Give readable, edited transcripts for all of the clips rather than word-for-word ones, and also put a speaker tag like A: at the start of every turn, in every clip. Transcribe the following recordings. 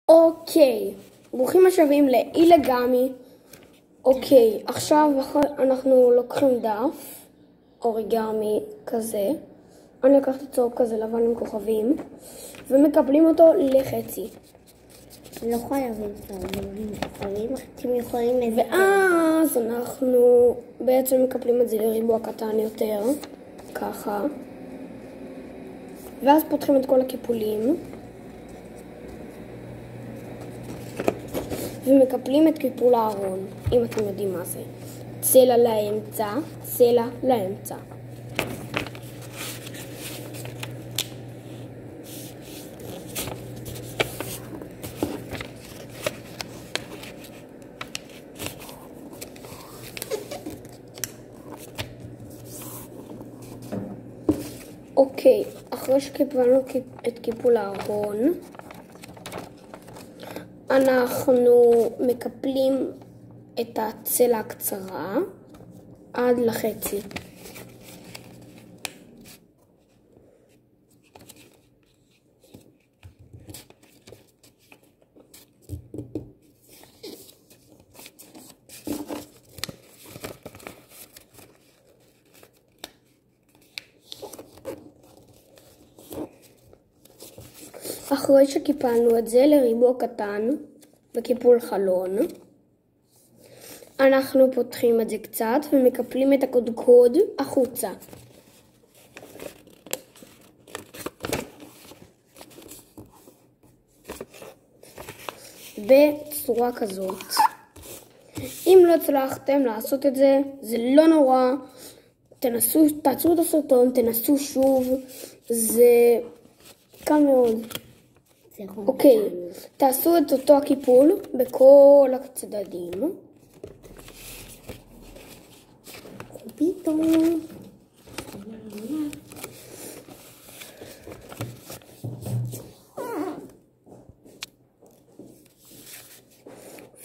A: אוקיי, ברוכים השבים לאילגמי. אוקיי, עכשיו אנחנו לוקחים דף אוריגמי כזה. אני לקחתי צהוב כזה לבן עם כוכבים ומקפלים אותו לחצי.
B: לא חייבים כוכבים, אתם יכולים לזה.
A: ואז אנחנו בעצם מקפלים את זה לריבוע קטן יותר, ככה. ואז פותחים את כל הקיפולים. ומקפלים את קיפול הארון, אם אתם יודעים מה זה. צלע לאמצע, צלע לאמצע. אוקיי, אחרי שקיפלנו את קיפול הארון, אנחנו מקפלים את הצלע הקצרה עד לחצי. אחרי שקיפלנו את זה לריבוע קטן וקיפול חלון, אנחנו פותחים את זה קצת ומקפלים את הקודקוד החוצה. בצורה כזאת. אם לא הצלחתם לעשות את זה, זה לא נורא. תעצרו את הסרטון, תנסו שוב. זה קל מאוד. אוקיי, תעשו את אותו הקיפול בכל הצדדים.
B: פתאום.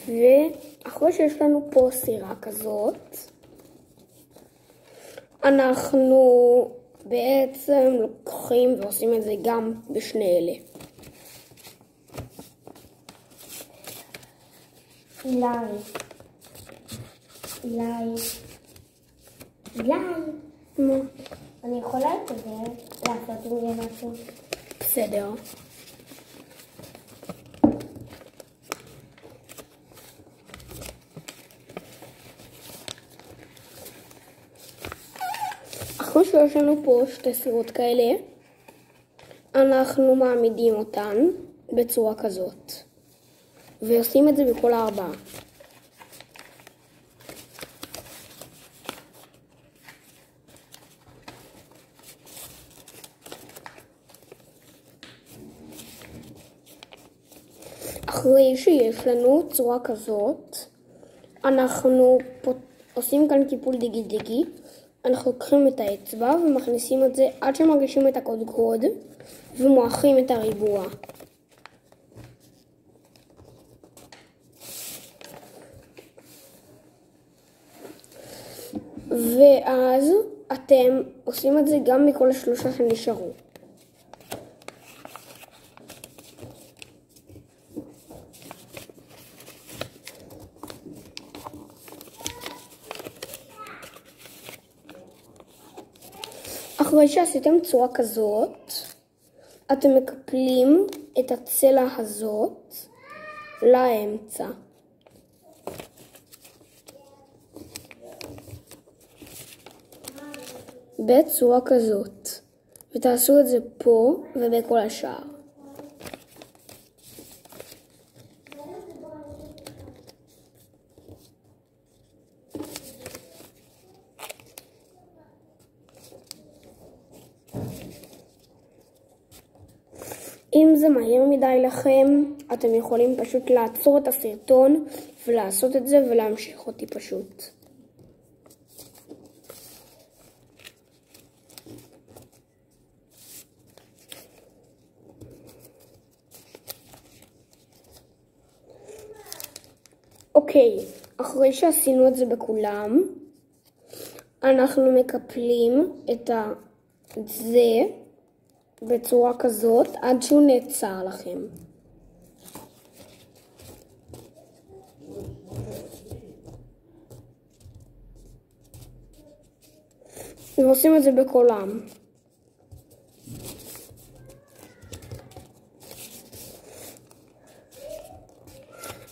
A: ואחרי שיש לנו פה סירה כזאת, אנחנו בעצם לוקחים ועושים את זה גם בשני אלה.
B: אני יכולה לעשות עם זה משהו?
A: בסדר. אחרי שיש לנו פה שתי סירות כאלה, אנחנו מעמידים אותן בצורה כזאת. ועושים את זה בכל הארבעה. אחרי שיש לנו צורה כזאת, אנחנו עושים כאן קיפול דיגי דיגי. אנחנו לוקחים את האצבע ומכניסים את זה עד שמרגישים את הקודקוד ומועכים את הריבוע. ואז אתם עושים את זה גם מכל השלושה שנשארו. אחרי שעשיתם צורה כזאת, אתם מקפלים את הצלע הזאת לאמצע. בצורה כזאת. ותעשו את זה פה ובכל השאר. אם זה מהיר מדי לכם, אתם יכולים פשוט לעצור את הסרטון ולעשות את זה ולהמשיך אותי פשוט. אוקיי, אחרי שעשינו את זה בכולם, אנחנו מקפלים את זה בצורה כזאת עד שהוא נעצר לכם. ועושים את זה בכולם.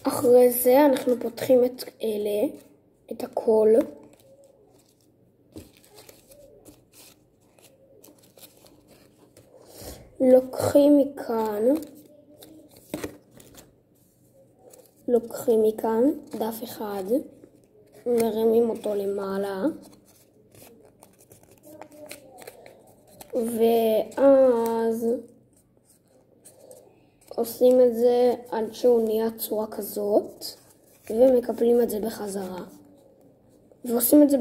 A: אחרי זה אנחנו פותחים את אלה, את הכל. לוקחים מכאן דף אחד, מרימים אותו למעלה, ואז עושים את זה עד שהוא נהיה צורה כזאת, ומקפלים את זה בחזרה, ועושים את זה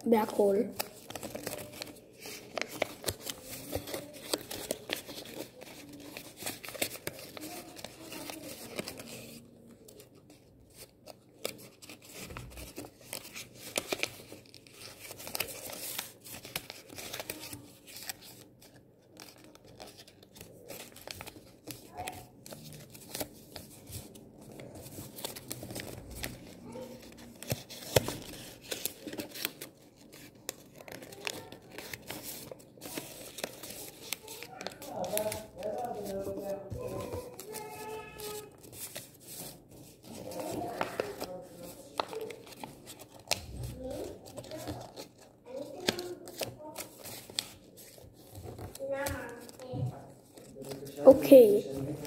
A: בהכל. אוקיי,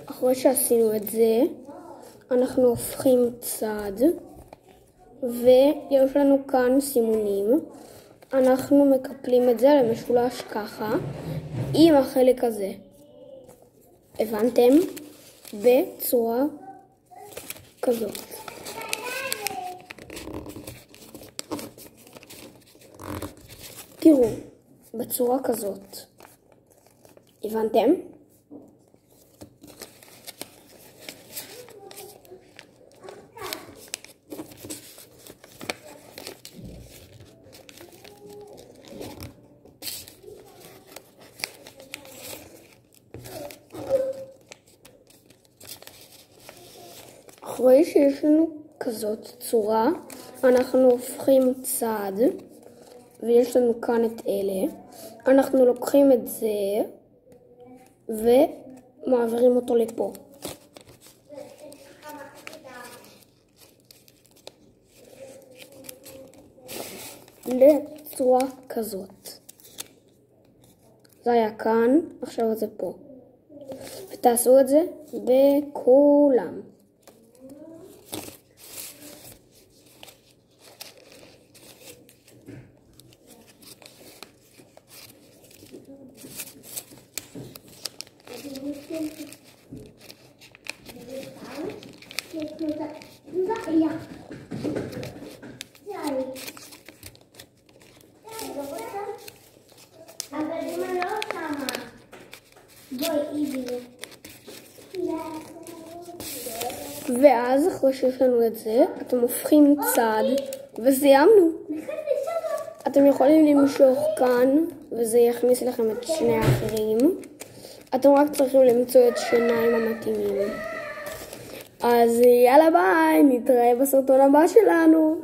A: אחרי שעשינו את זה, אנחנו הופכים צד, ויש לנו כאן סימונים. אנחנו מקפלים את זה למשולש ככה, עם החלק הזה. הבנתם? בצורה כזאת. תראו, בצורה כזאת. הבנתם? אחרי שיש לנו כזאת צורה, אנחנו הופכים צד, ויש לנו כאן את אלה. אנחנו לוקחים את זה, ומעבירים אותו לפה. לצורה כזאת. זה היה כאן, עכשיו זה פה. ותעשו את זה בכולם. ואז אחרי שיש לנו את זה, אתם הופכים צד, וסיימנו. אתם יכולים למשוך כאן, וזה יכניס לכם את שני האחרים. אתם רק צריכים למצוא את השיניים המתאימים. אז יאללה ביי, נתראה בסרטון הבא שלנו.